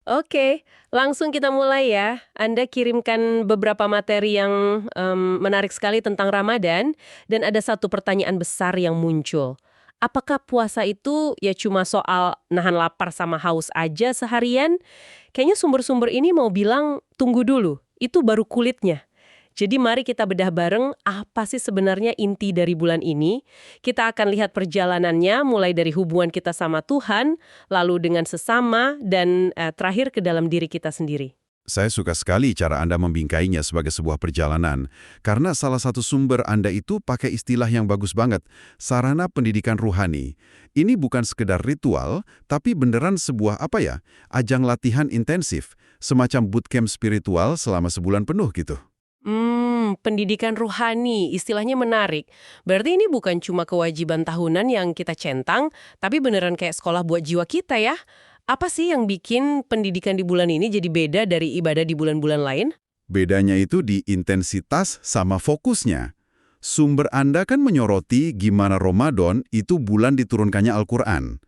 Oke, langsung kita mulai ya. Anda kirimkan beberapa materi yang menarik sekali tentang Ramadan, dan ada satu pertanyaan besar yang muncul. Apakah puasa itu ya cuma soal nahan lapar sama haus aja seharian? Kayaknya sumber-sumber ini mau bilang tunggu dulu, itu baru kulitnya. Jadi mari kita bedah bareng apa sih sebenarnya inti dari bulan ini. Kita akan lihat perjalanannya mulai dari hubungan kita sama Tuhan, lalu dengan sesama, dan terakhir ke dalam diri kita sendiri. Saya suka sekali cara Anda membingkainya sebagai sebuah perjalanan, karena salah satu sumber Anda itu pakai istilah yang bagus banget, sarana pendidikan ruhani. Ini bukan sekedar ritual, tapi beneran sebuah ajang latihan intensif, semacam bootcamp spiritual selama sebulan penuh gitu. Pendidikan ruhani, istilahnya menarik. Berarti ini bukan cuma kewajiban tahunan yang kita centang, tapi beneran kayak sekolah buat jiwa kita ya. Apa sih yang bikin pendidikan di bulan ini jadi beda dari ibadah di bulan-bulan lain? Bedanya itu di intensitas sama fokusnya. Sumber Anda kan menyoroti gimana Ramadan itu bulan diturunkannya Al-Quran.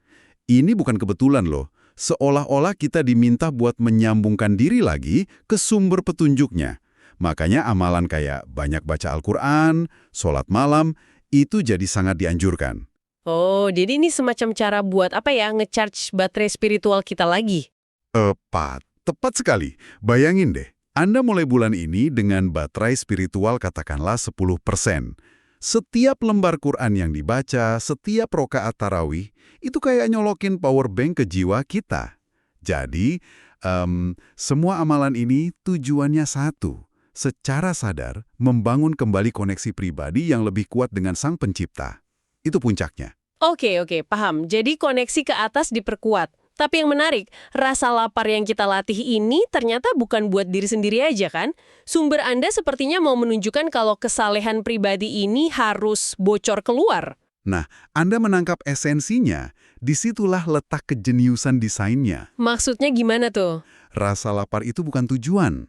Ini bukan kebetulan loh. Seolah-olah kita diminta buat menyambungkan diri lagi ke sumber petunjuknya. Makanya amalan kayak banyak baca Al-Quran, sholat malam, itu jadi sangat dianjurkan. Oh, jadi ini semacam cara buat ngecharge baterai spiritual kita lagi. Tepat sekali. Bayangin deh, Anda mulai bulan ini dengan baterai spiritual katakanlah 10%. Setiap lembar Quran yang dibaca, setiap rokaat tarawih, itu kayak nyolokin power bank ke jiwa kita. Jadi, semua amalan ini tujuannya satu. Secara sadar, membangun kembali koneksi pribadi yang lebih kuat dengan Sang Pencipta. Itu puncaknya. Oke, paham. Jadi koneksi ke atas diperkuat. Tapi yang menarik, rasa lapar yang kita latih ini ternyata bukan buat diri sendiri aja kan? Sumber Anda sepertinya mau menunjukkan kalau kesalehan pribadi ini harus bocor keluar. Nah, Anda menangkap esensinya, disitulah letak kejeniusan desainnya. Maksudnya gimana tuh? Rasa lapar itu bukan tujuan,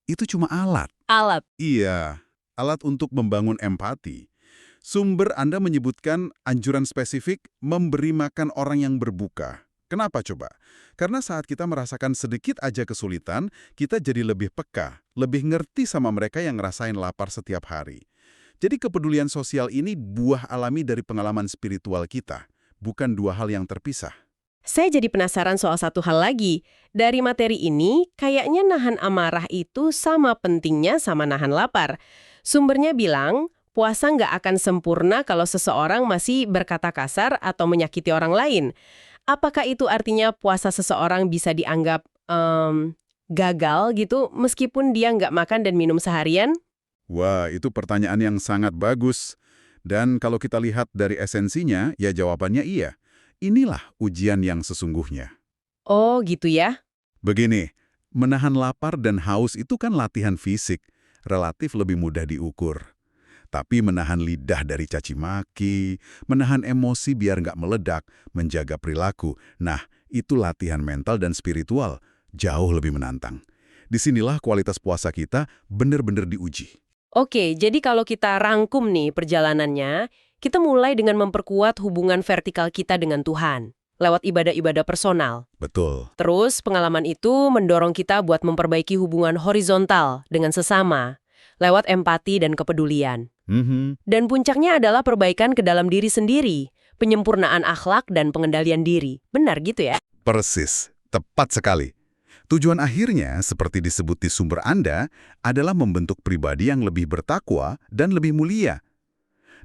itu cuma alat. Alat. Iya, alat untuk membangun empati. Sumber Anda menyebutkan anjuran spesifik memberi makan orang yang berbuka. Kenapa coba? Karena saat kita merasakan sedikit aja kesulitan, kita jadi lebih peka, lebih ngerti sama mereka yang ngerasain lapar setiap hari. Jadi kepedulian sosial ini buah alami dari pengalaman spiritual kita, bukan dua hal yang terpisah. Saya jadi penasaran soal satu hal lagi. Dari materi ini, kayaknya nahan amarah itu sama pentingnya sama nahan lapar. Sumbernya bilang, puasa nggak akan sempurna kalau seseorang masih berkata kasar atau menyakiti orang lain. Apakah itu artinya puasa seseorang bisa dianggap gagal gitu, meskipun dia nggak makan dan minum seharian? Wah, itu pertanyaan yang sangat bagus. Dan kalau kita lihat dari esensinya, ya jawabannya iya. Inilah ujian yang sesungguhnya. Oh, gitu ya. Begini, menahan lapar dan haus itu kan latihan fisik, relatif lebih mudah diukur. Tapi menahan lidah dari caci maki, menahan emosi biar nggak meledak, menjaga perilaku, nah itu latihan mental dan spiritual, jauh lebih menantang. Disinilah kualitas puasa kita benar-benar diuji. Oke, jadi kalau kita rangkum nih perjalanannya, kita mulai dengan memperkuat hubungan vertikal kita dengan Tuhan, lewat ibadah-ibadah personal. Betul. Terus pengalaman itu mendorong kita buat memperbaiki hubungan horizontal dengan sesama, lewat empati dan kepedulian. Dan puncaknya adalah perbaikan ke dalam diri sendiri, penyempurnaan akhlak dan pengendalian diri. Benar gitu ya? Persis, tepat sekali. Tujuan akhirnya, seperti disebut di sumber Anda, adalah membentuk pribadi yang lebih bertakwa dan lebih mulia.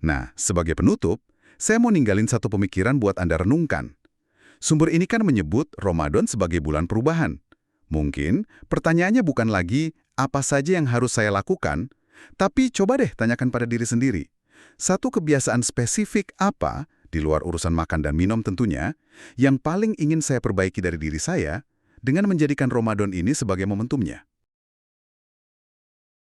Nah, sebagai penutup, saya mau ninggalin satu pemikiran buat Anda renungkan. Sumber ini kan menyebut Ramadan sebagai bulan perubahan. Mungkin pertanyaannya bukan lagi apa saja yang harus saya lakukan, tapi coba deh tanyakan pada diri sendiri. Satu kebiasaan spesifik apa, di luar urusan makan dan minum tentunya, yang paling ingin saya perbaiki dari diri saya, dengan menjadikan Ramadan ini sebagai momentumnya.